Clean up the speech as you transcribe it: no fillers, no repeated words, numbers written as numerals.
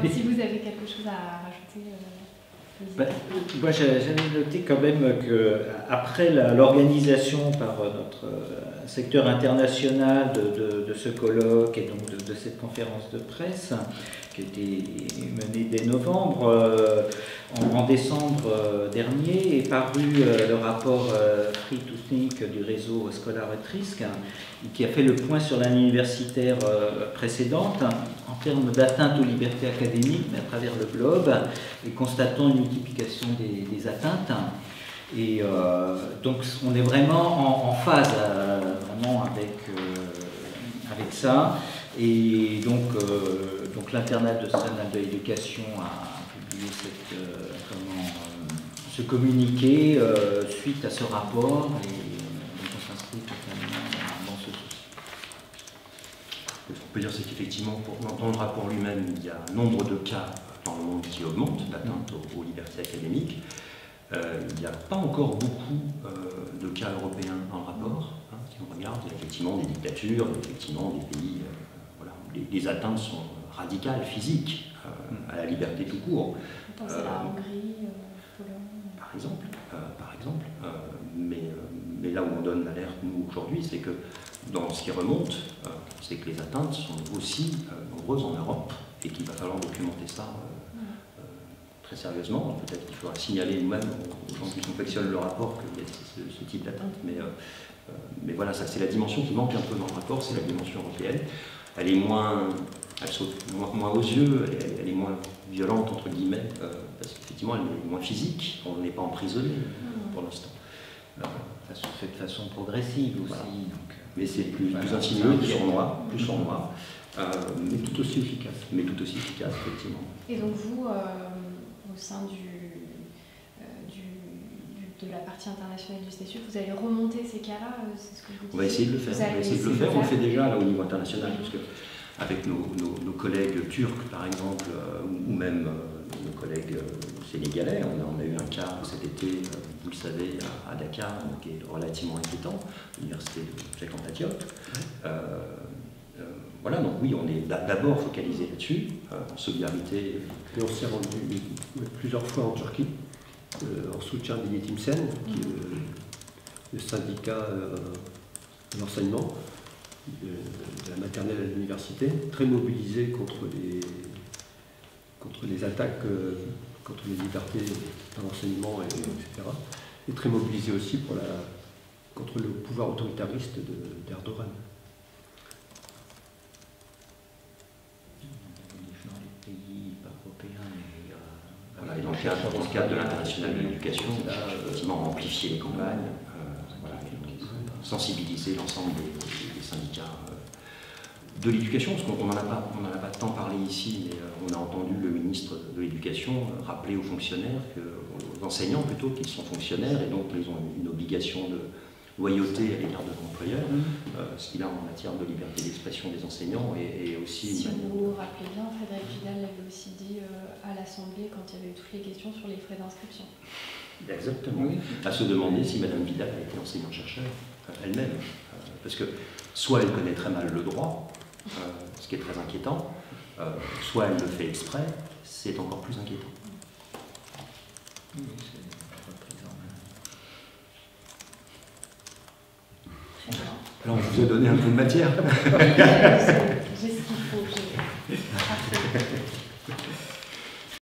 si vous avez quelque chose à rajouter. Moi, j'avais noté quand même qu'après l'organisation par notre secteur international de ce colloque et donc de cette conférence de presse, qui a été menée dès novembre, en décembre dernier est paru le rapport Free to Think du réseau Scholar at Risk, qui a fait le point sur l'année universitaire précédente en termes d'atteinte aux libertés académiques, mais à travers le globe, et constatant une multiplication des atteintes. Et donc on est vraiment en phase vraiment avec ça. Et donc l'Internat de National de l'Éducation a publié ce communiqué suite à ce rapport, et on s'inscrit totalement dans ce souci. Ce qu'on peut dire, c'est qu'effectivement, dans le rapport lui-même, il y a un nombre de cas dans le monde qui augmente d'atteinte aux libertés académiques. Il n'y a pas encore beaucoup de cas européens dans le rapport. Si on regarde, il y a effectivement des dictatures, effectivement des pays où les atteintes sont radicales, physiques, à la liberté tout court. Vous pensez à la Hongrie, Pologne. Par exemple. Mais là où on donne l'alerte, nous, aujourd'hui, c'est que dans ce qui remonte, c'est que les atteintes sont aussi nombreuses en Europe et qu'il va falloir documenter ça très sérieusement. Peut-être qu'il faudra signaler nous-mêmes aux gens qui confectionnent le rapport qu'il y a ce type d'atteinte. Mais voilà, ça c'est la dimension qui manque un peu dans le rapport, c'est la dimension européenne. Elle saute moins aux yeux, elle est moins violente, entre guillemets, parce qu'effectivement, elle est moins physique, on n'est pas emprisonné pour l'instant. Ça se fait de façon progressive aussi. Voilà. Donc, mais c'est plus insinueux, plus sournois, mais tout aussi efficace. Effectivement. Et donc vous, au sein de la partie internationale du CSU, vous allez remonter ces cas-là, c'est ce que je vous dis. On va essayer de le faire. On le fait déjà là, au niveau international, parce que avec nos collègues turcs, par exemple, ou même nos collègues sénégalais, on a eu un cas cet été, vous le savez, à Dakar, qui est relativement inquiétant, l'université de Cheikh Anta Diop. Voilà, donc oui, on est d'abord focalisé là-dessus, en solidarité. Et on s'est rendu plusieurs fois en Turquie, en soutien d'Yetim Sen, qui est le syndicat de l'enseignement de la maternelle à l'université, très mobilisé contre les attaques contre les libertés dans l'enseignement, etc. Et très mobilisé aussi contre le pouvoir autoritariste d'Erdogan. Voilà, et dans le cadre de l'international de l'éducation, effectivement, amplifier les campagnes, sensibiliser l'ensemble des syndicats de l'éducation, parce qu'on n'en a pas tant parlé ici, mais on a entendu le ministre de l'Éducation rappeler aux fonctionnaires, aux enseignants plutôt, qu'ils sont fonctionnaires et donc ils ont une obligation de loyauté à l'égard de l'employeur, ce qu'il a en matière de liberté d'expression des enseignants et aussi... Si vous vous rappelez bien, Frédéric Vidal l'avait aussi dit à l'Assemblée quand il y avait eu toutes les questions sur les frais d'inscription. Exactement. Oui. À se demander si Madame Vidal a été enseignante-chercheur elle-même. Parce que soit elle connaît très mal le droit, ce qui est très inquiétant, soit elle le fait exprès, c'est encore plus inquiétant. oui, Alors, on vous a donné un peu de matière. J'ai ce qu'il faut.